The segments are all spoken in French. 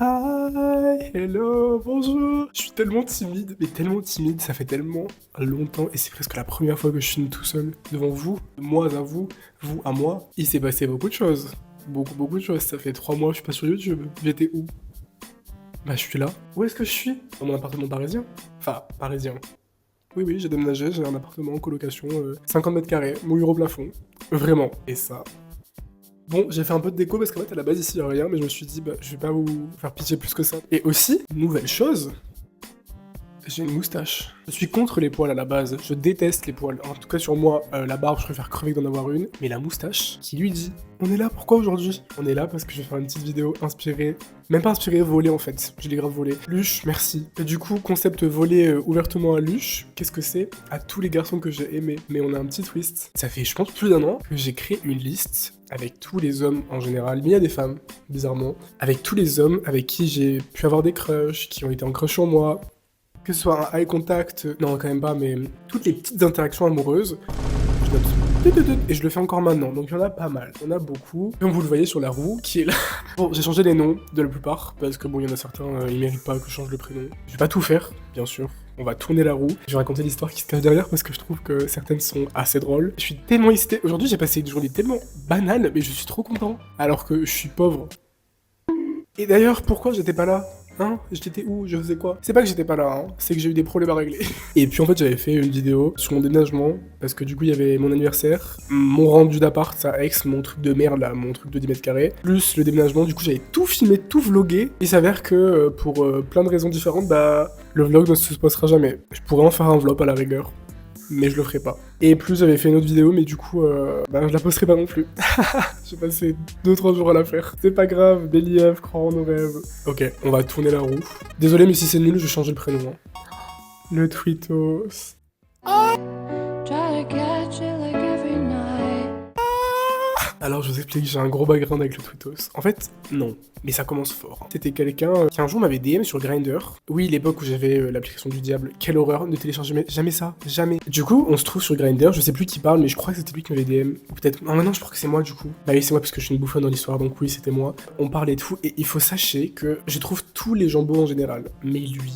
Hi, hello, bonjour. Je suis tellement timide, mais tellement timide, ça fait tellement longtemps et c'est presque la première fois que je filme tout seul devant vous, moi à vous, vous à moi. Il s'est passé beaucoup de choses, beaucoup de choses. Ça fait 3 mois que je suis pas sur YouTube. J'étais où? Bah je suis là. Où est-ce que je suis? Dans mon appartement parisien. Enfin, parisien. Oui, j'ai déménagé, j'ai un appartement en colocation, 50 mètres carrés, mouillure au plafond. Vraiment. Et ça, bon, j'ai fait un peu de déco parce qu'en fait, à la base, ici, il y a rien, mais je me suis dit, bah, je vais pas vous faire pitié plus que ça. Et aussi, nouvelle chose, j'ai une moustache. Je suis contre les poils à la base, je déteste les poils. En tout cas, sur moi, la barbe, je préfère crever que d'en avoir une. Mais la moustache, qui lui dit, on est là, pourquoi aujourd'hui? On est là parce que je vais faire une petite vidéo inspirée, même pas inspirée, volée en fait. Je l'ai grave volée. Luche, merci. Et du coup, concept volé ouvertement à Luche, qu'est-ce que c'est? À tous les garçons que j'ai aimés. Mais on a un petit twist. Ça fait, je pense, plus d'un an que j'ai créé une liste avec tous les hommes en général, mais il y a des femmes, bizarrement, avec tous les hommes avec qui j'ai pu avoir des crushs, qui ont été en crush sur moi, que ce soit un eye contact, non quand même pas, mais toutes les petites interactions amoureuses, je note et je le fais encore maintenant, donc il y en a pas mal, il y en a beaucoup. Comme vous le voyez sur la roue, qui est là. Bon, j'ai changé les noms de la plupart, parce que bon, il y en a certains, ils méritent pas que je change le prénom. Je vais pas tout faire, bien sûr. On va tourner la roue. Je vais raconter l'histoire qui se cache derrière parce que je trouve que certaines sont assez drôles. Je suis tellement excité. Aujourd'hui, j'ai passé une journée tellement banale, mais je suis trop content. Alors que je suis pauvre. Et d'ailleurs, pourquoi j'étais pas là? Hein? J'étais où? Je faisais quoi? C'est pas que j'étais pas là, hein. C'est que j'ai eu des problèmes à régler. Et puis en fait, j'avais fait une vidéo sur mon déménagement, parce que du coup, il y avait mon anniversaire, mon rendu d'appart, ça ex, mon truc de merde là, mon truc de 10 mètres carrés, plus le déménagement. Du coup, j'avais tout filmé, tout vlogué. Il s'avère que pour plein de raisons différentes, bah, le vlog ne se passera jamais. Je pourrais en faire un vlog à la rigueur, mais je le ferai pas. Et plus j'avais fait une autre vidéo, mais du coup, bah, je la posterai pas non plus. J'ai passé 2-3 jours à la faire. C'est pas grave, Believe, croire en nos rêves. Ok, on va tourner la roue. Désolé, mais si c'est nul, je vais changer le prénom. Hein. Le Twitos. Alors je vous explique, j'ai un gros background avec le Twitos. En fait, non, mais ça commence fort. C'était quelqu'un qui un jour m'avait DM sur Grindr. Oui, l'époque où j'avais l'application du diable. Quelle horreur, ne téléchargez jamais ça, jamais. Du coup, on se trouve sur Grindr, je sais plus qui parle, mais je crois que c'était lui qui m'avait DM. Ou peut-être... Non, maintenant je crois que c'est moi du coup. Bah oui, c'est moi parce que je suis une bouffonne dans l'histoire, donc oui, c'était moi. On parlait de tout, et il faut sachez que je trouve tous les gens beaux en général. Mais lui...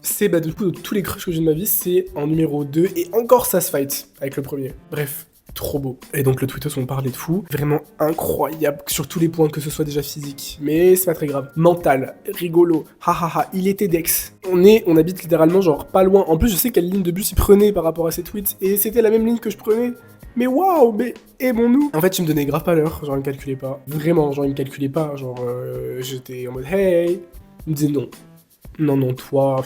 C'est bah du coup de tous les crushs que j'ai de ma vie, c'est en numéro 2, et encore ça se fight avec le premier. Bref. Trop beau. Et donc le Twitter, on parlait de fou. Vraiment incroyable sur tous les points, que ce soit déjà physique. Mais c'est pas très grave. Mental, rigolo, hahaha, il était Dex. On habite littéralement genre pas loin. En plus, je sais quelle ligne de bus il prenait par rapport à ses tweets. Et c'était la même ligne que je prenais. Mais waouh, mais aimons-nous. En fait, il me donnait grave pas l'heure, genre il me calculait pas. Vraiment, genre il me calculait pas. Genre j'étais en mode hey. Il me disait non. Non, toi,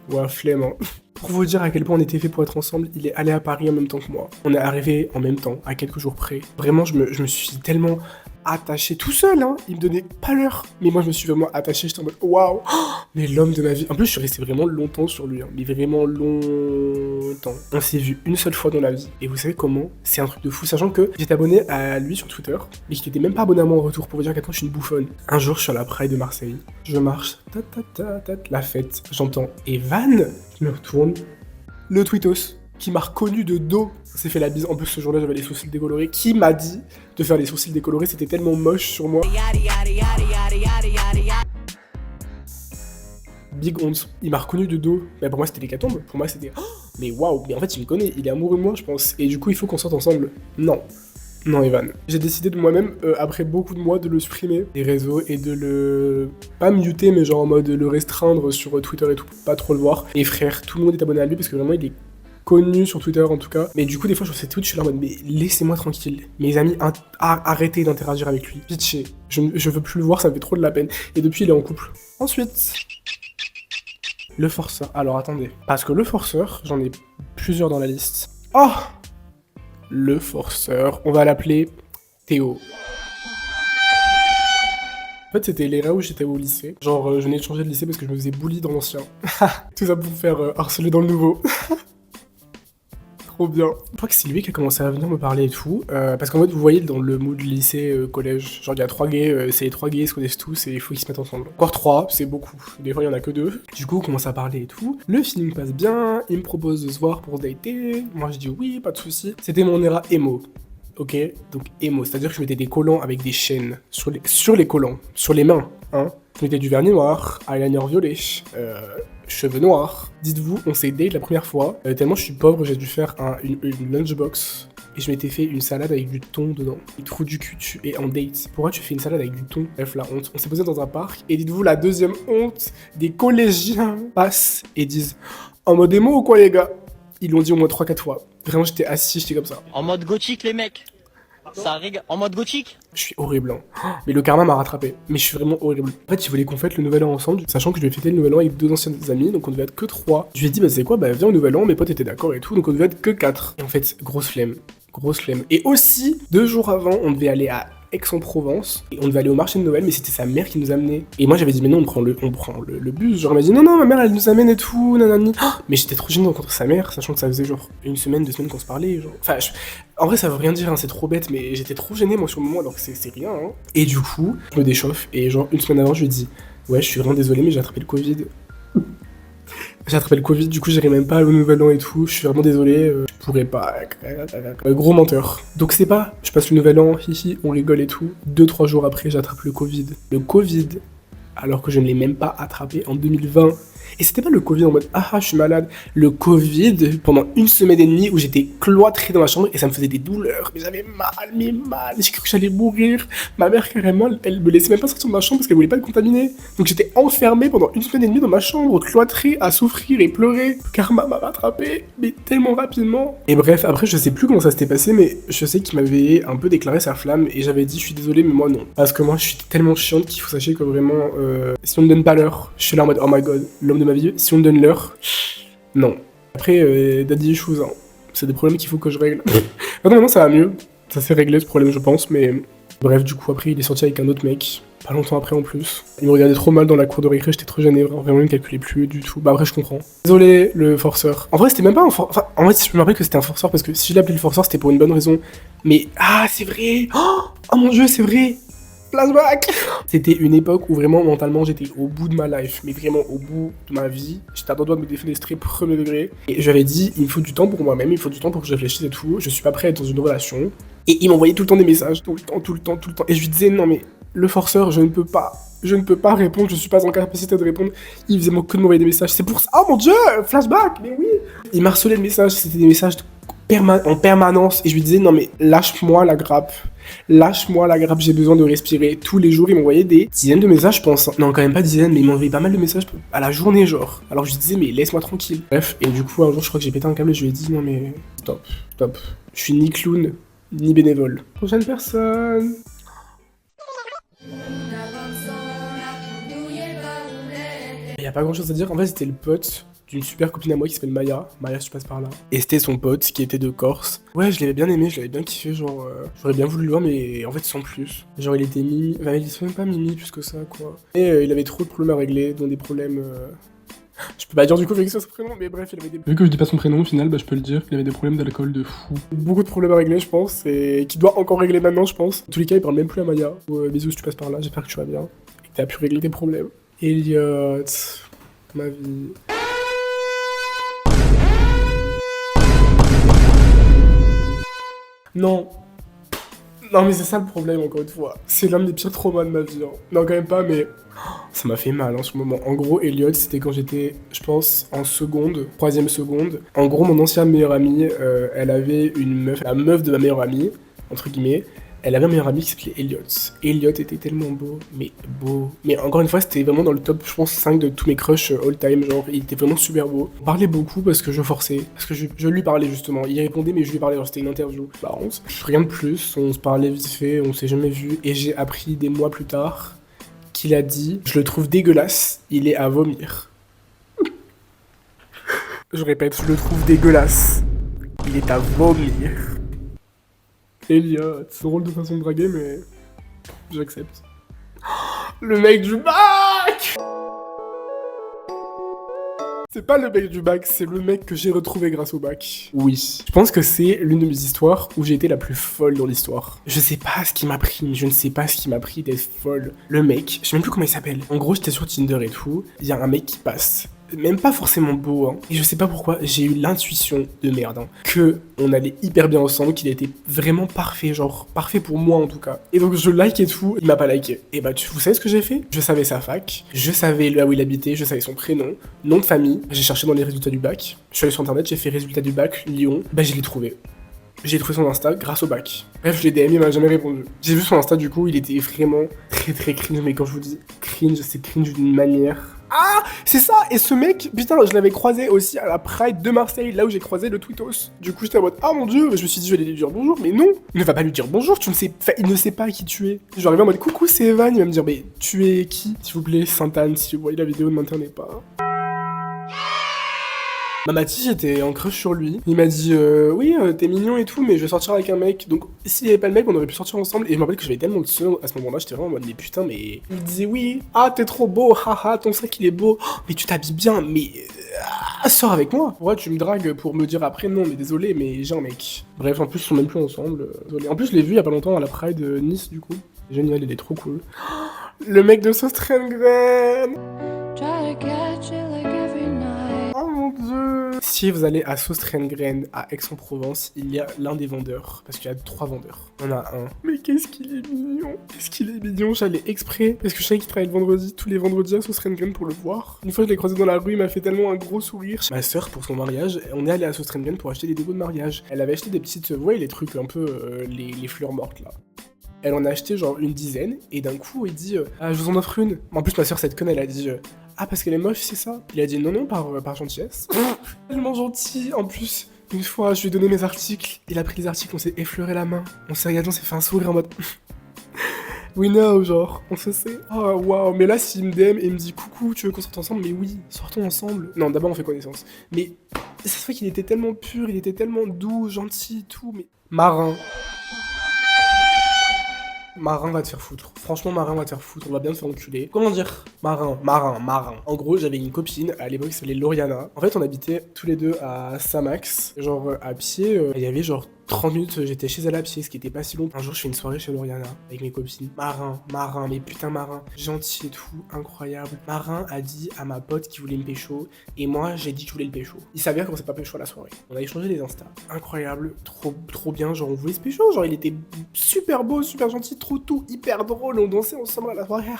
ouais, flemme. Hein. Pour vous dire à quel point on était fait pour être ensemble, il est allé à Paris en même temps que moi. On est arrivé en même temps, à quelques jours près. Vraiment, je me suis tellement attaché tout seul, hein. Il me donnait pas l'heure. Mais moi, je me suis vraiment attaché, j'étais en mode waouh, mais l'homme de ma vie. En plus, je suis resté vraiment longtemps sur lui, hein. Mais vraiment longtemps. On s'est vu une seule fois dans la vie. Et vous savez comment? C'est un truc de fou, sachant que j'étais abonné à lui sur Twitter, mais qu'il était même pas abonné à moi en retour pour vous dire à quel point je suis une bouffonne. Un jour, je suis à la Praille de Marseille. Je marche, la fête, j'entends Evan. Je me retourne. Le Twitos, qui m'a reconnu de dos, s'est fait la bise. En plus, ce jour-là, j'avais les sourcils décolorés. Qui m'a dit de faire les sourcils décolorés? C'était tellement moche sur moi. Big honte. Il m'a reconnu de dos. Mais pour moi, c'était l'hécatombe. Pour moi, c'était... Oh, mais waouh. Mais en fait, il me connaît. Il est amoureux de moi, je pense. Et du coup, il faut qu'on sorte ensemble. Non. Non, Evan. J'ai décidé de moi-même, après beaucoup de mois, de le supprimer des réseaux et de le... pas muter, mais genre en mode le restreindre sur Twitter et tout, pour pas trop le voir. Et frère, tout le monde est abonné à lui parce que vraiment, il est connu sur Twitter en tout cas. Mais du coup, des fois, je vois ses tweets, je suis là en mode, mais laissez-moi tranquille. Mes amis, arrêtez d'interagir avec lui. Pitché. Je veux plus le voir, ça me fait trop de la peine. Et depuis, il est en couple. Ensuite... Le forceur. Alors, attendez. Parce que le forceur, j'en ai plusieurs dans la liste. Oh! Le forceur, on va l'appeler Théo. En fait, c'était l'era où j'étais au lycée. Genre, je venais de changer de lycée parce que je me faisais bully dans l'ancien. Tout ça pour me faire harceler dans le nouveau. Trop bien. Je crois que c'est lui qui a commencé à venir me parler et tout. Parce qu'en fait, vous voyez, dans le mood lycée, collège, genre il y a 3 gays, c'est les 3 gays, ils se connaissent tous et il faut qu'ils se mettent ensemble. Encore 3, c'est beaucoup. Des fois, il y en a que 2. Du coup, on commence à parler et tout. Le feeling passe bien, il me propose de se voir pour dater. Moi, je dis oui, pas de souci. C'était mon era emo. Ok, donc emo, c'est-à-dire que je mettais des collants avec des chaînes sur les collants, sur les mains, hein. Je mettais du vernis noir, eyeliner violet, cheveux noirs. Dites-vous, on s'est date la première fois. Tellement je suis pauvre, j'ai dû faire une lunchbox. Et je m'étais fait une salade avec du thon dedans. Et trou du cul, tu es en date. Pourquoi tu fais une salade avec du thon? Bref, la honte. On s'est posé dans un parc. Et dites-vous, la deuxième honte, des collégiens passent et disent en mode émo ou quoi les gars? Ils l'ont dit au moins 3-4 fois. Vraiment, j'étais assis, j'étais comme ça. En mode gothique, les mecs. Ça rigole. En mode gothique. Je suis horrible, hein. Mais le karma m'a rattrapé. Mais je suis vraiment horrible. En fait, ils voulaient qu'on fête le nouvel an ensemble, sachant que je devais fêter le nouvel an avec 2 anciennes amies, donc on devait être que 3. Je lui ai dit, bah c'est quoi, bah viens au nouvel an, mes potes étaient d'accord et tout, donc on devait être que 4. Et en fait, grosse flemme. Grosse flemme. Et aussi, 2 jours avant, on devait aller à Aix-en-Provence, et on devait aller au marché de Noël, mais c'était sa mère qui nous amenait. Et moi j'avais dit, mais non, on prend le bus. Genre, elle m'a dit, non, non, ma mère elle nous amène et tout, nanani. Mais j'étais trop gêné de rencontrer sa mère, sachant que ça faisait genre 1 semaine, 2 semaines qu'on se parlait. Genre. Enfin, en vrai, ça veut rien dire, hein, c'est trop bête, mais j'étais trop gêné moi sur le moment, alors que c'est rien. Hein. Et du coup, je me déchauffe, et genre 1 semaine avant, je lui dis, ouais, je suis vraiment désolé, mais j'ai attrapé le Covid. J'ai attrapé le Covid, du coup j'irai même pas au nouvel an et tout, je suis vraiment désolé, je pourrais pas. Gros menteur. Donc c'est pas, je passe le nouvel an, hihi, on rigole et tout. 2-3 jours après, j'attrape le Covid. Le Covid, alors que je ne l'ai même pas attrapé en 2020. Et c'était pas le Covid en mode ah je suis malade. Le Covid pendant 1 semaine et demie où j'étais cloîtré dans ma chambre et ça me faisait des douleurs. Mais j'avais mal. J'ai cru que j'allais mourir. Ma mère carrément, elle me laissait même pas sortir de ma chambre parce qu'elle voulait pas me contaminer. Donc j'étais enfermé pendant 1 semaine et demie dans ma chambre, cloîtré à souffrir et pleurer. Karma m'a rattrapé, mais tellement rapidement. Et bref, après je sais plus comment ça s'était passé, mais je sais qu'il m'avait un peu déclaré sa flamme et j'avais dit je suis désolé mais moi non. Parce que moi je suis tellement chiante qu'il faut sachez que vraiment si on me donne pas l'heure, je suis là en mode oh my god, l'homme de ma vie, si on me donne l'heure, non. Après, daddy issues, hein. C'est des problèmes qu'il faut que je règle. Maintenant, ça va mieux. Ça s'est réglé ce problème, je pense, mais... Bref, du coup, après, il est sorti avec un autre mec. Pas longtemps après, en plus. Il me regardait trop mal dans la cour de récré, j'étais trop gêné. Vraiment, il me calculait plus du tout. Bah, après, je comprends. Désolé, le forceur. En vrai, c'était même pas un forceur. Enfin, en vrai, je me rappelle que c'était un forceur, parce que si je l'appelais le forceur, c'était pour une bonne raison. Mais... Ah, c'est vrai. Oh mon dieu, c'est vrai. Flashback. C'était une époque où vraiment mentalement j'étais au bout de ma life, mais vraiment au bout de ma vie. J'étais à 2 doigts de me défenestrer premier degré. Et j'avais dit, il me faut du temps pour moi-même, il faut du temps pour que je réfléchisse et tout. Je suis pas prêt à être dans une relation. Et il m'envoyait tout le temps des messages, tout le temps. Et je lui disais, non mais le forceur, je ne peux pas répondre, je suis pas en capacité de répondre. Il faisait que de m'envoyer des messages. C'est pour ça. Oh mon dieu, flashback, mais oui. Il m'harcelait de messages, c'était des messages en permanence. Et je lui disais, non mais lâche-moi la grappe. Lâche-moi la grappe, j'ai besoin de respirer. Tous les jours, il m'envoyait des dizaines de messages, je pense. Non, quand même pas dizaines, mais il m'envoyait pas mal de messages à la journée, genre. Alors je lui disais, mais laisse-moi tranquille. Bref, et du coup, un jour, je crois que j'ai pété un câble et je lui ai dit, non mais stop. Je suis ni clown, ni bénévole. Prochaine personne. Il y a pas grand chose à dire, en fait, c'était le pote d'une super copine à moi qui s'appelle Maya. Maya, je passe par là. Et c'était son pote qui était de Corse. Ouais, je l'avais bien aimé, je l'avais bien kiffé, genre... j'aurais bien voulu le voir, mais en fait, sans plus. Genre, il était mimi... Enfin, il était même pas mimi plus que ça, quoi. Et il avait trop de problèmes à régler, dont des problèmes... Je peux pas dire du coup avec ça son prénom, mais bref, il avait des... Vu que je dis pas son prénom, au final, bah je peux le dire, il avait des problèmes d'alcool de fou. Beaucoup de problèmes à régler, je pense, et qu'il doit encore régler maintenant, je pense. En tous les cas, il parle même plus à Maya. Bisous, si tu passes par là, j'espère que tu vas bien. Et que t'as pu régler tes problèmes. Elliot... Ma vie... Non. Non mais c'est ça le problème encore une fois. C'est l'un des pires traumas de ma vie. Hein. Non quand même pas mais... Ça m'a fait mal en ce moment. En gros, Elliot, c'était quand j'étais, je pense, en seconde, 3e seconde. En gros, mon ancienne meilleure amie, elle avait une meuf, la meuf de ma meilleure amie, entre guillemets. Elle avait un meilleur ami qui s'appelait Elliot. Elliot était tellement beau. Mais encore une fois, c'était vraiment dans le top, je pense, 5 de tous mes crushs all time. Genre, il était vraiment super beau. On parlait beaucoup parce que je forçais. Parce que je lui parlais justement. Il répondait, mais je lui parlais. Genre, c'était une interview. Bah, rien de plus. On se parlait vite fait, on s'est jamais vu. Et j'ai appris des mois plus tard qu'il a dit je le trouve dégueulasse, il est à vomir. Je répète, je le trouve dégueulasse, il est à vomir. Elliot, c'est drôle de façon de draguer, mais j'accepte. Le mec du bac! C'est pas le mec du bac, c'est le mec que j'ai retrouvé grâce au bac. Oui. Je pense que c'est l'une de mes histoires où j'ai été la plus folle dans l'histoire. Je sais pas ce qui m'a pris, je ne sais pas ce qui m'a pris d'être folle. Le mec, je sais même plus comment il s'appelle. En gros, j'étais sur Tinder et tout, il y a un mec qui passe. même pas forcément beau, hein. Et je sais pas pourquoi, j'ai eu l'intuition de merde, hein, que on allait hyper bien ensemble, qu'il était vraiment parfait, genre parfait pour moi en tout cas. Et donc je like et tout, il m'a pas liké. Et bah vous savez ce que j'ai fait? Je savais sa fac, je savais là où il habitait, je savais son prénom, nom de famille. J'ai cherché dans les résultats du bac. Je suis allé sur internet, j'ai fait résultats du bac Lyon. Bah je l'ai trouvé. J'ai trouvé son Insta grâce au bac. Bref, je l'ai DM, il m'a jamais répondu. J'ai vu son Insta, du coup, il était vraiment très cringe. Mais quand je vous dis cringe, c'est cringe d'une manière. Ah, c'est ça. Et ce mec, putain, je l'avais croisé aussi à la Pride de Marseille, là où j'ai croisé le Twittos. Du coup, j'étais en mode, ah mon dieu, je me suis dit, je vais lui dire bonjour. Mais non, il ne va pas lui dire bonjour, tu ne sais, enfin, il ne sait pas qui tu es. Je vais arriver en mode, coucou, c'est Evan. Il va me dire, mais tu es qui? S'il vous plaît, Sainte-Anne, si vous voyez la vidéo, ne m'internet pas. Mamati, j'étais en crush sur lui. Il m'a dit oui, t'es mignon et tout, mais je vais sortir avec un mec. Donc, s'il n'y avait pas le mec, on aurait pu sortir ensemble. Et je me rappelle que j'avais tellement de seum à ce moment-là, j'étais vraiment en mode, mais putain, mais. Il me disait oui, ah, t'es trop beau, haha, ton sac il est beau, oh, mais tu t'habilles bien, mais. Sors avec moi. Pourquoi tu me dragues pour me dire après non, mais désolé, mais j'ai un mec. Bref, en plus, ils sont même plus ensemble. Désolé. En plus, je l'ai vu il y a pas longtemps à la Pride Nice, du coup. Génial, il est trop cool. Le mec de Sauce Train-Graine. Oh mon dieu. Si vous allez à Sauce Train-Graine à Aix-en-Provence, il y a l'un des vendeurs. Parce qu'il y a 3 vendeurs. On a un. Mais qu'est-ce qu'il est mignon. Qu'est-ce qu'il est mignon. J'allais exprès. Parce que je savais qu'il travaillait le vendredi, tous les vendredis à Sauce Train-Graine pour le voir. Une fois, je l'ai croisé dans la rue, il m'a fait tellement un gros sourire. Ma soeur, pour son mariage, on est allé à Sauce Train-Graine pour acheter des décos de mariage. Elle avait acheté des petites. Vous voyez les trucs un peu. Les fleurs mortes là. Elle en a acheté genre une dizaine, et d'un coup, il dit ah, je vous en offre une. En plus, ma soeur, cette conne, elle a dit ah, parce qu'elle est moche, c'est ça? Il a dit non, par gentillesse. Tellement gentil. En plus, une fois, je lui ai donné mes articles. Il a pris les articles, on s'est effleuré la main. On s'est regardé, on s'est fait un sourire en mode we know, genre, on se sait. Oh waouh, mais là, s'il me DM et il me dit coucou, tu veux qu'on sorte ensemble? Mais oui, sortons ensemble. Non, d'abord, on fait connaissance. Mais ça se fait qu'il était tellement pur, il était tellement doux, gentil, tout, mais. Marin. Marin va te faire foutre. Franchement, Marin va te faire foutre. On va bien te faire enculer. Comment dire? Marin. En gros, j'avais une copine à l'époque qui s'appelait Lauriana. En fait, on habitait tous les deux à Saint-Max. Genre, à pied, il y avait genre 30 minutes, j'étais chez elle à pied, ce qui était pas si long. Un jour, je fais une soirée chez Lauriana avec mes copines. Marin, mais putain, Marin. Gentil et tout, incroyable. Marin a dit à ma pote qu'il voulait me pécho. Et moi, j'ai dit que je voulais le pécho. Il s'avère qu'on s'est pas pécho à la soirée. On a échangé les Insta. Incroyable, trop bien. Genre, on voulait se pécho. Genre, il était super beau, super gentil, trop tout, hyper drôle. On dansait ensemble à la soirée,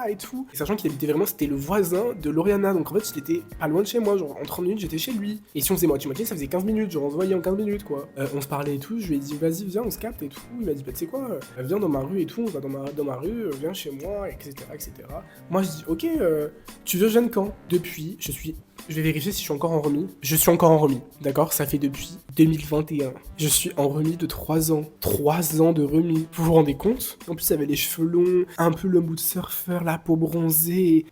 et tout. Et sachant qu'il habitait vraiment, c'était le voisin de Lauriana. Donc en fait, il était pas loin de chez moi. Genre, en 30 minutes, j'étais chez lui. Et si on faisait moitié-moitié, ça faisait 15 minutes. Genre, on se voyait en 15 minutes, quoi. On se parlait et tout, je lui ai dit vas-y viens on se capte et tout, il m'a dit bah tu sais quoi, viens dans ma rue et tout, on va dans ma rue, viens chez moi, etc. Moi je dis ok, tu veux jeune quand? Depuis, je vais vérifier si je suis encore en remis. Je suis encore en remis, d'accord? Ça fait depuis 2021. Je suis en remis de 3 ans. 3 ans de remis. Vous vous rendez compte? En plus, il avait les cheveux longs, un peu le mood surfeur, la peau bronzée.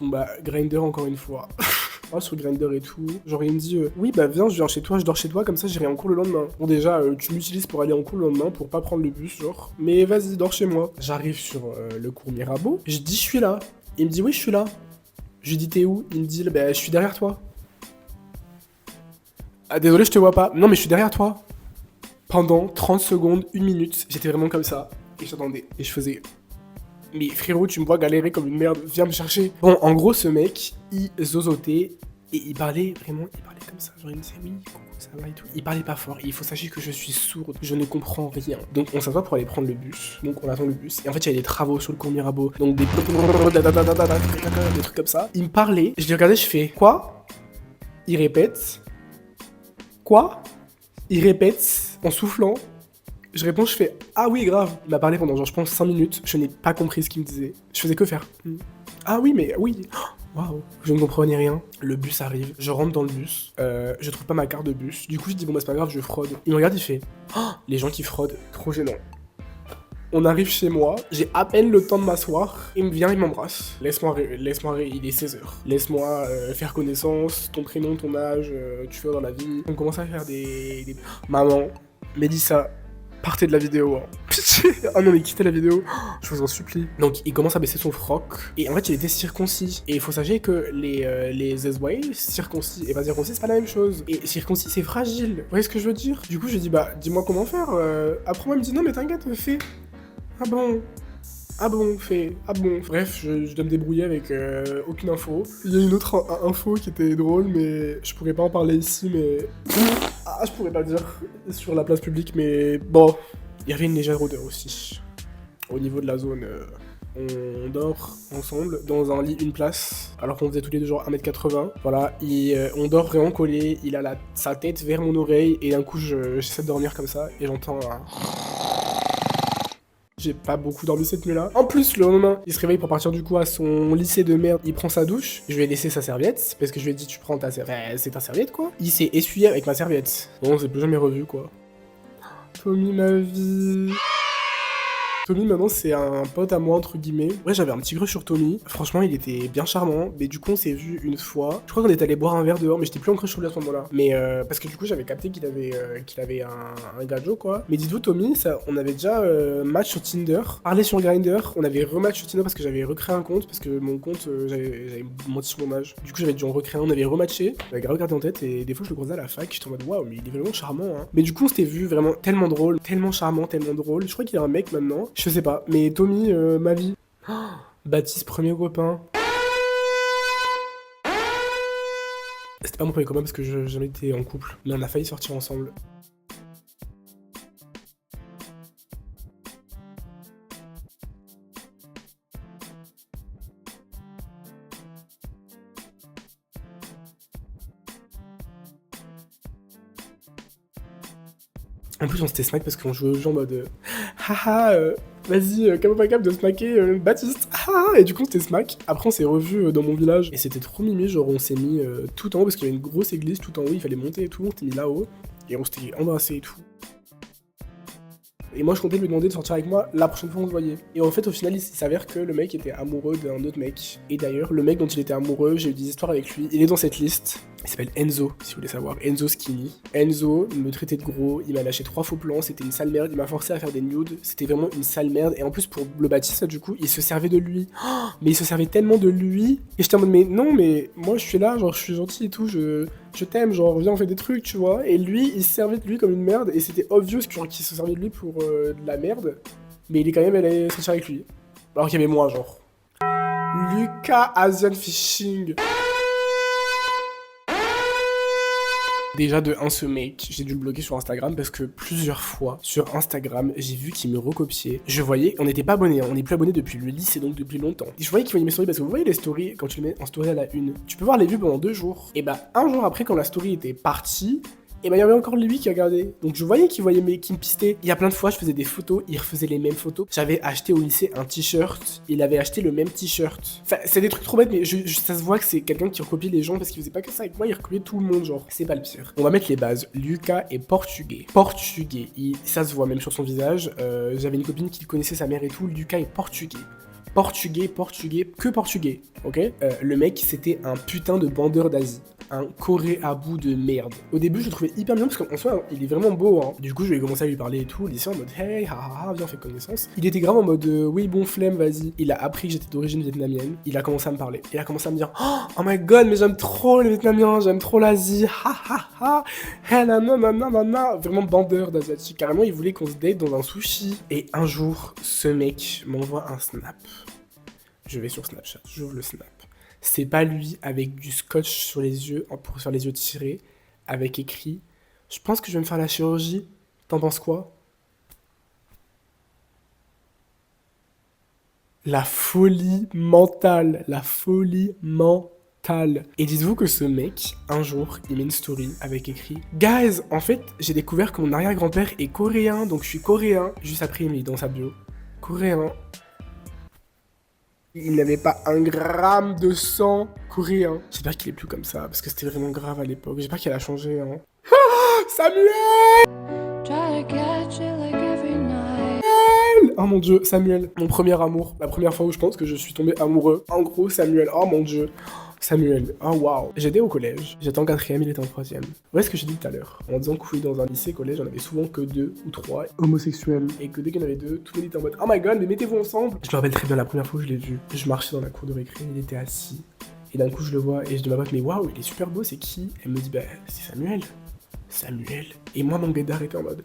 Bon bah, Grindr encore une fois. Sur Grindr et tout, genre il me dit oui bah viens je viens chez toi, je dors chez toi comme ça j'irai en cours le lendemain. Bon déjà tu m'utilises pour aller en cours le lendemain pour pas prendre le bus genre, mais vas-y dors chez moi. J'arrive sur le cours Mirabeau, je dis je suis là, il me dit oui je suis là. Je lui dis t'es où? Il me dit bah je suis derrière toi. Ah désolé je te vois pas, non mais je suis derrière toi. Pendant 30 secondes, 1 minute, j'étais vraiment comme ça, et j'attendais, et je faisais mais frérot, tu me vois galérer comme une merde, viens me chercher. Bon, en gros, ce mec, il zozotait et il parlait comme ça. Genre, il me disait oui, coucou, ça va et tout. Il parlait pas fort et il faut sachez que je suis sourde, je ne comprends rien. Donc, on s'assoit pour aller prendre le bus. Donc, on attend le bus. Et en fait, il y avait des travaux sur le cours Mirabeau. Donc, des trucs comme ça. Il me parlait, je l'ai regardé, je fais quoi? Il répète. Quoi? Il répète en soufflant. Je réponds, je fais ah oui grave. Il m'a parlé pendant genre je pense 5 minutes, je n'ai pas compris ce qu'il me disait. Je faisais que faire. Ah oui mais oui. Waouh. Je ne comprenais rien. Le bus arrive, je rentre dans le bus, je trouve pas ma carte de bus. Du coup je dis bon bah c'est pas grave, je fraude. Il me regarde, il fait les gens qui fraudent, trop gênant. On arrive chez moi, j'ai à peine le temps de m'asseoir, il me vient, il m'embrasse. Laisse-moi, il est 16h. Laisse-moi faire connaissance, ton prénom, ton âge, tu fais dans la vie. On commence à faire des... Maman, Mélissa, partez de la vidéo, hein. Pitié. Ah non mais quittez la vidéo, je vous en supplie. Donc il commence à baisser son froc, et en fait il était circoncis. Et il faut sachez que les ZY, circoncis et pas circoncis, c'est pas la même chose. Et circoncis c'est fragile, vous voyez ce que je veux dire? Du coup je lui dis bah dis-moi comment faire. Après moi il me dit non mais t'inquiète, fais. Ah bon? Ah bon, fait, ah bon. Bref, je dois me débrouiller avec aucune info. Il y a une autre info qui était drôle, mais je pourrais pas en parler ici, mais... Ah, je pourrais pas le dire sur la place publique, mais bon. Il y avait une légère odeur aussi. Au niveau de la zone, on dort ensemble dans un lit, une place, alors qu'on faisait tous les deux genre 1m80. Voilà, et on dort vraiment collé, il a sa tête vers mon oreille, et d'un coup j'essaie de dormir comme ça, et j'entends un... J'ai pas beaucoup dormi cette nuit-là. En plus, le lendemain, il se réveille pour partir du coup à son lycée de merde. Il prend sa douche. Je lui ai laissé sa serviette. Parce que je lui ai dit, tu prends ta serviette. C'est ta serviette, quoi. Il s'est essuyé avec ma serviette. Bon, on s'est plus jamais revu, quoi. Tommy, ma vie. Tommy, maintenant, c'est un pote à moi, entre guillemets. Ouais, j'avais un petit crush sur Tommy. Franchement, il était bien charmant. Mais du coup, on s'est vu une fois. Je crois qu'on est allé boire un verre dehors, mais j'étais plus en crush sur lui à ce moment-là. Mais parce que du coup, j'avais capté qu'il avait un gajo, quoi. Mais dites-vous, Tommy, on avait déjà match sur Tinder, parlé sur Grindr. On avait rematch sur Tinder parce que j'avais recréé un compte. Parce que mon compte, j'avais menti sur mon âge. Du coup, j'avais dû en recréer un. On avait rematché. J'avais regardé en tête. Et des fois, je le croisais à la fac. J'étais en mode, waouh, mais il est vraiment charmant, hein. Mais du coup, on s'était vu vraiment tellement drôle, tellement charmant, tellement drôle. Je crois qu'il a un mec maintenant. Je sais pas, mais Tommy, ma vie. Oh, Baptiste, premier copain. C'était pas mon premier copain parce que j'ai jamais été en couple, mais on a failli sortir ensemble. En plus, on s'était smack parce qu'on jouait au jeu en mode haha, vas-y, pas cap de smacker Baptiste, haha, et du coup, on s'était smack. Après, on s'est revus dans mon village et c'était trop mimi. Genre, on s'est mis tout en haut parce qu'il y avait une grosse église tout en haut, il fallait monter et tout. On s'était mis là-haut et on s'était embrassé et tout. Et moi, je comptais lui demander de sortir avec moi la prochaine fois qu'on se voyait. Et en fait, au final, il s'avère que le mec était amoureux d'un autre mec. Et d'ailleurs, le mec dont il était amoureux, j'ai eu des histoires avec lui. Il est dans cette liste. Il s'appelle Enzo, si vous voulez savoir. Enzo Skinny. Enzo me traitait de gros, il m'a lâché 3 faux plans, c'était une sale merde, il m'a forcé à faire des nudes, c'était vraiment une sale merde. Et en plus, pour le Baptiste, du coup, il se servait de lui. Oh, mais il se servait tellement de lui. Et j'étais en mode, mais non, mais moi, je suis là, genre, je suis gentil et tout, je t'aime, genre, viens, on fait des trucs, tu vois. Et lui, il se servait de lui comme une merde, et c'était obvious qu'il se servait de lui pour de la merde. Mais il est quand même allé sortir avec lui. Alors qu'il y avait moi, genre. Lucas Asian Fishing. Déjà de 1, ce mec, j'ai dû le bloquer sur Instagram parce que plusieurs fois sur Instagram, j'ai vu qu'il me recopiait. Je voyais, on n'était pas abonnés, hein, on n'est plus abonnés depuis le lycée, donc depuis longtemps. Et je voyais qu'il voyait mes stories parce que vous voyez les stories, quand tu les mets en story à la une, tu peux voir les vues pendant 2 jours. Et bah, un jour après, quand la story était partie, et bah il y avait encore lui qui regardait. Donc je voyais qu'il me pistait. Il y a plein de fois, je faisais des photos, il refaisait les mêmes photos. J'avais acheté au lycée un t-shirt, il avait acheté le même t-shirt. Enfin, c'est des trucs trop bêtes, mais ça se voit que c'est quelqu'un qui recopie les gens parce qu'il faisait pas que ça avec moi, il recopiait tout le monde, genre. C'est pas le pire. On va mettre les bases. Lucas est portugais. Portugais. Ça se voit même sur son visage. J'avais une copine qui connaissait sa mère et tout. Lucas est portugais. Portugais, que portugais, ok. Le mec, c'était un putain de bandeur d'Asie. Un coré à bout de merde. Au début, je le trouvais hyper bien parce qu'en soi, il est vraiment beau, hein. Du coup, je vais commencer à lui parler et tout, au lycée en mode hey, haha, viens, on fait connaissance. Il était grave en mode oui, bon, flemme, vas-y. Il a appris que j'étais d'origine vietnamienne. Il a commencé à me parler. Il a commencé à me dire oh my god, mais j'aime trop les Vietnamiens, j'aime trop l'Asie, ha ha ha. Hey, nanana. Vraiment bandeur d'asiatique. Carrément, il voulait qu'on se date dans un sushi. Et un jour, ce mec m'envoie un snap. Je vais sur Snapchat, j'ouvre le snap. C'est pas lui avec du scotch sur les yeux, pour faire les yeux tirés, avec écrit « Je pense que je vais me faire la chirurgie, t'en penses quoi ?» La folie mentale. Et dites-vous que ce mec, un jour, il met une story avec écrit « Guys, en fait, j'ai découvert que mon arrière-grand-père est coréen, donc je suis coréen. » Juste après, il met dans sa bio « Coréen. » Il n'avait pas 1 gramme de sang coréen. J'espère qu'il est plus comme ça, parce que c'était vraiment grave à l'époque. J'espère qu'elle a changé, hein. Samuel! Oh mon dieu, Samuel, mon premier amour. La première fois où je pense que je suis tombé amoureux. En gros, Samuel, oh mon dieu. Samuel, oh waouh. J'étais au collège, j'étais en 4ème, il était en 3ème. Ouais, ce que j'ai dit tout à l'heure. En disant que oui, dans un lycée, collège, on avait souvent que 2 ou 3 homosexuels. Et que dès qu'il y en avait 2, tout le monde était en mode oh my god, mais mettez-vous ensemble. Je me rappelle très bien la première fois où je l'ai vu. Je marchais dans la cour de récré, il était assis. Et d'un coup, je le vois et je dis à ma pote, mais waouh, il est super beau, c'est qui? Elle me dit, bah, c'est Samuel. Samuel. Et moi, mon guédard était en mode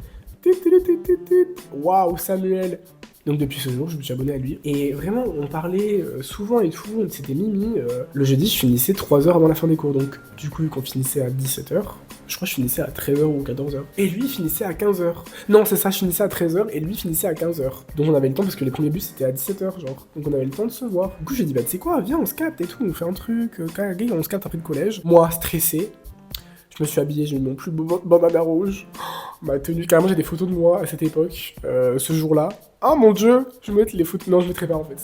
waouh, Samuel. Donc depuis ce jour, je me suis abonné à lui. Et vraiment, on parlait souvent et tout, c'était mimi. Le jeudi, je finissais 3 heures avant la fin des cours. Donc du coup, quand on finissait à 17h, je crois que je finissais à 13h ou 14h. Et lui, il finissait à 15h. Non, c'est ça, je finissais à 13h et lui, il finissait à 15h. Donc on avait le temps parce que les premiers bus, c'était à 17h, genre. Donc on avait le temps de se voir. Du coup, j'ai dit, bah tu sais quoi, viens, on se capte et tout, on fait un truc. On se capte après le collège. Moi, stressé. Je me suis habillé, j'ai mis mon plus beau bandana rouge. Ma tenue, carrément j'ai des photos de moi à cette époque, ce jour-là. Oh mon dieu, je vais mettre les photos. Non, je mettrai pas en fait.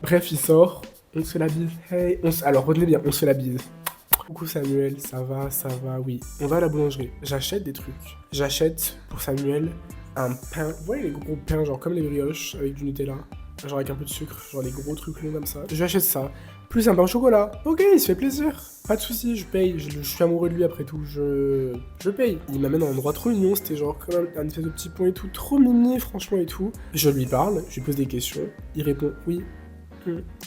Bref, il sort, on se fait la bise. Hey, alors retenez bien, on se fait la bise. Coucou Samuel, ça va, oui. On va à la boulangerie. J'achète des trucs. J'achète pour Samuel un pain. Vous voyez les gros pains, genre comme les brioches avec du Nutella, genre avec un peu de sucre, genre les gros trucs longs comme ça. J'achète ça. Plus un pain au chocolat. Ok, il se fait plaisir. Pas de soucis, je paye. Je suis amoureux de lui après tout. Je paye. Il m'amène dans un endroit trop mignon. C'était genre comme un espèce de petit pont et tout. Trop mignon, franchement et tout. Je lui parle, je lui pose des questions. Il répond oui.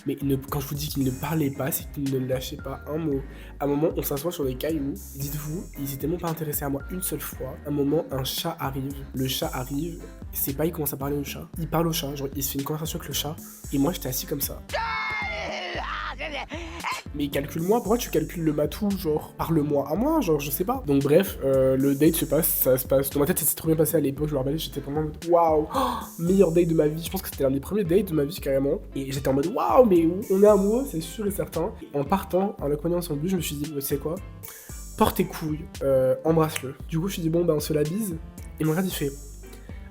Mais quand je vous dis qu'il ne parlait pas, c'est qu'il ne lâchait pas un mot. À un moment, on s'assoit sur des cailloux. Dites-vous, il s'est tellement pas intéressé à moi une seule fois. À un moment, un chat arrive. Le chat arrive. C'est pas, il commence à parler au chat. Il parle au chat. Genre, il se fait une conversation avec le chat. Et moi, j'étais assis comme ça. Mais calcule-moi, pourquoi tu calcules le matou, genre, parle-moi à moi, genre, je sais pas. Donc bref, le date ça se passe, dans ma tête, ça s'est trop bien passé à l'époque, je me rappelle, j'étais vraiment en mode, waouh, meilleur date de ma vie, je pense que c'était l'un des premiers dates de ma vie, carrément. Et j'étais en mode, waouh, mais on est amoureux, c'est sûr et certain. Et en partant, en le cognant son but, je me suis dit, tu sais quoi, porte tes couilles, embrasse-le. Du coup, je me suis dit, bon, bah, on se la bise. Et il me regarde, il fait,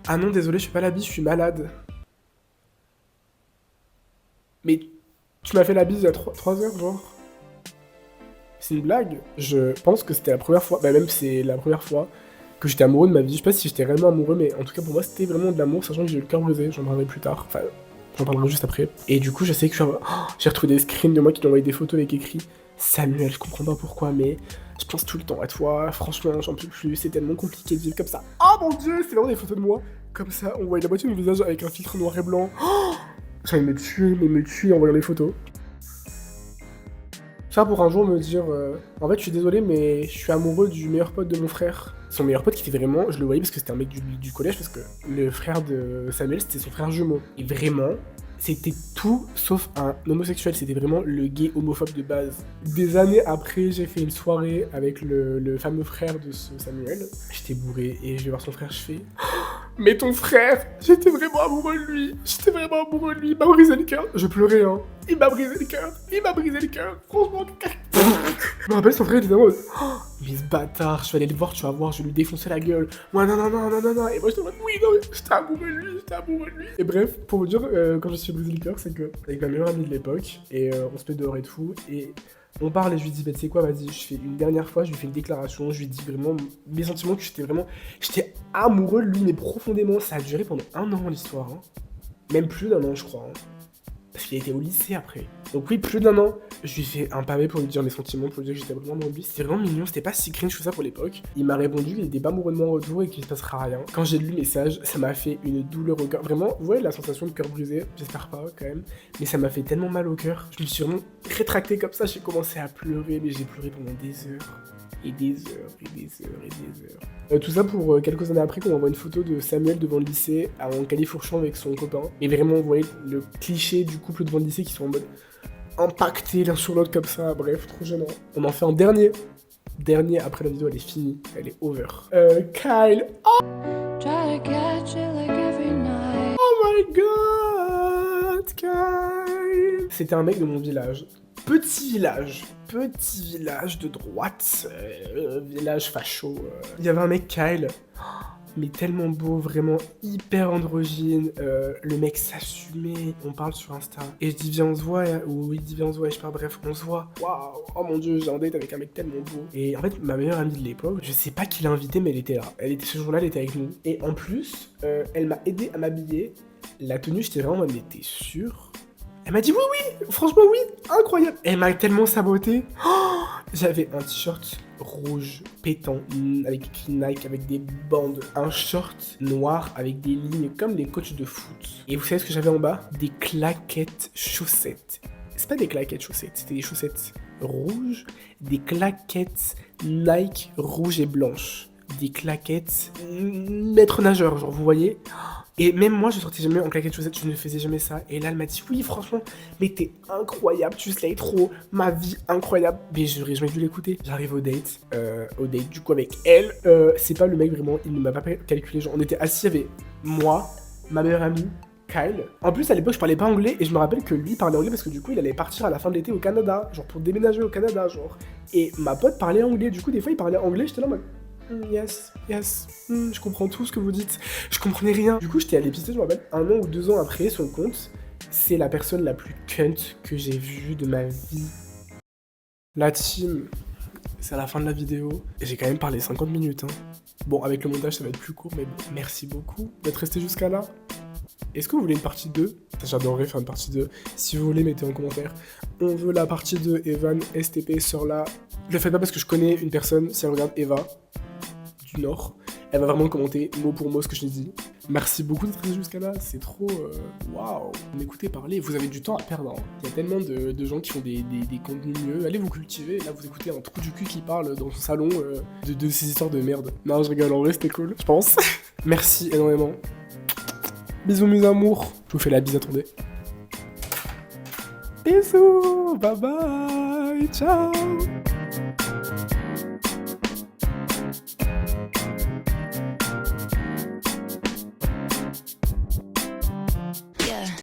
ah non, désolé, je fais pas la bise, je suis malade. Mais tu m'as fait la bise il y a 3 heures, genre. C'est une blague. Je pense que c'était la première fois, bah même c'est la première fois que j'étais amoureux de ma vie. Je sais pas si j'étais réellement amoureux, mais en tout cas pour moi c'était vraiment de l'amour, sachant que j'ai eu le cœur brisé, j'en parlerai plus tard. Enfin, j'en parlerai juste après. Et du coup, je sais que j'ai retrouvé des screens de moi qui lui envoyé des photos avec écrit Samuel, je comprends pas pourquoi, mais je pense tout le temps à toi. Franchement, j'en peux plus, c'est tellement compliqué de vivre comme ça. Oh mon dieu, c'est vraiment des photos de moi. Comme ça, on voyait la moitié de mon visage avec un filtre noir et blanc. Ça me tuer en voyant les photos. Ça pour un jour me dire en fait je suis désolé mais je suis amoureux du meilleur pote de mon frère. Son meilleur pote qui était vraiment, je le voyais parce que c'était un mec du collège, parce que le frère de Samuel c'était son frère jumeau. Et vraiment, c'était tout sauf un homosexuel, c'était vraiment le gay homophobe de base. Des années après, j'ai fait une soirée avec le fameux frère de ce Samuel. J'étais bourré et je vais voir son frère, je fais mais ton frère, j'étais vraiment amoureux de lui. Il m'a brisé le cœur. Je pleurais, hein. Il m'a brisé le cœur. Franchement, je me rappelle, son frère était en mode mais ce bâtard, je vais aller le voir, tu vas voir, je vais lui défoncer la gueule. Moi, non. Et moi, j'étais en mode oui, non, mais j'étais amoureux de lui. Et bref, pour vous dire, quand je me suis brisé le cœur, c'est que, avec ma meilleure amie de l'époque, et on se met dehors et tout, et on parle et je lui dis, bah tu sais quoi, vas-y, je fais une dernière fois, je lui fais une déclaration, je lui dis vraiment mes sentiments, que j'étais amoureux de lui, mais profondément. Ça a duré pendant 1 an l'histoire, hein. Même plus d'1 an, je crois, hein. Parce qu'il a été au lycée après. Donc oui, plus d'1 an. Je lui fais un pavé pour lui dire mes sentiments, pour lui dire que j'étais vraiment amoureux de lui. C'était vraiment mignon, c'était pas si cringe que ça pour l'époque. Il m'a répondu, il était pas amoureux de moi en retour et qu'il se passera rien. Quand j'ai lu le message, ça m'a fait une douleur au cœur. Vraiment, vous voyez la sensation de cœur brisé, j'espère pas quand même. Mais ça m'a fait tellement mal au cœur. Je me suis vraiment rétracté comme ça, j'ai commencé à pleurer, mais j'ai pleuré pendant des heures. Et des heures. Tout ça pour quelques années après qu'on envoie une photo de Samuel devant le lycée en califourchon avec son copain. Et vraiment, vous voyez le cliché du couple devant le lycée qui sont en mode impactés l'un sur l'autre comme ça. Bref, trop gênant. On en fait un dernier. Après la vidéo, elle est finie. Elle est over. Kyle. Oh my god, Kyle. C'était un mec de mon village. Petit village de droite, village facho. Il y avait un mec, Kyle, mais tellement beau, vraiment hyper androgyne. Le mec s'assumait, on parle sur Insta. Et je dis viens on se voit, ou il dit viens on se voit, et je pars, bref, on se voit. Waouh, oh mon dieu, j'ai un date avec un mec tellement beau. Et en fait, ma meilleure amie de l'époque, je sais pas qui l'a invitée, mais elle était là. Ce jour-là, elle était avec nous. Et en plus, elle m'a aidé à m'habiller. La tenue, j'étais vraiment, mais t'es sûr? Elle m'a dit oui, franchement oui, incroyable. Elle m'a tellement saboté. Oh, j'avais un t-shirt rouge pétant avec écrit Nike avec des bandes, un short noir avec des lignes comme les coachs de foot. Et vous savez ce que j'avais en bas? Des claquettes chaussettes. C'est pas des claquettes chaussettes, c'était des chaussettes rouges, des claquettes Nike rouges et blanches, des claquettes maître nageur, genre vous voyez. Et même moi, je sortais jamais en claquettes chaussettes, je ne faisais jamais ça. Et là, elle m'a dit, oui, franchement, mais t'es incroyable, tu slay trop, ma vie incroyable. Mais j'aurais jamais dû l'écouter. J'arrive au date du coup avec elle. C'est pas le mec vraiment, il ne m'a pas calculé. Genre, on était assis, il y avait moi, ma meilleure amie, Kyle. En plus, à l'époque, je parlais pas anglais et je me rappelle que lui parlait anglais parce que du coup, il allait partir à la fin de l'été au Canada, genre pour déménager au Canada, genre. Et ma pote parlait anglais, du coup, des fois, il parlait anglais, j'étais là en mode. Yes, je comprends tout ce que vous dites. Je comprenais rien. Du coup, j'étais allé pister, je me rappelle, 1 an ou 2 ans après, son compte. C'est la personne la plus cunt que j'ai vue de ma vie. La team, c'est à la fin de la vidéo. Et j'ai quand même parlé 50 minutes. Hein. Bon, avec le montage, ça va être plus court, mais bon, merci beaucoup d'être resté jusqu'à là. Est-ce que vous voulez une partie 2? J'adorerais faire une partie 2. Si vous voulez, mettez en commentaire. On veut la partie 2, Evan, STP, sur là. Je le fais pas parce que je connais une personne, si elle regarde Eva, du Nord, elle va vraiment commenter mot pour mot ce que je dis. Merci beaucoup d'être resté jusqu'à là, c'est trop... Waouh. M'écoutez parler, vous avez du temps à perdre. Hein. Il y a tellement de gens qui font des contenus mieux. Allez vous cultiver, là vous écoutez un trou du cul qui parle dans son salon de ces histoires de merde. Non, je rigole, en vrai c'était cool, je pense. Merci énormément. Bisous mes amours. Je vous fais la bise, attendez. Bisous, bye bye, ciao.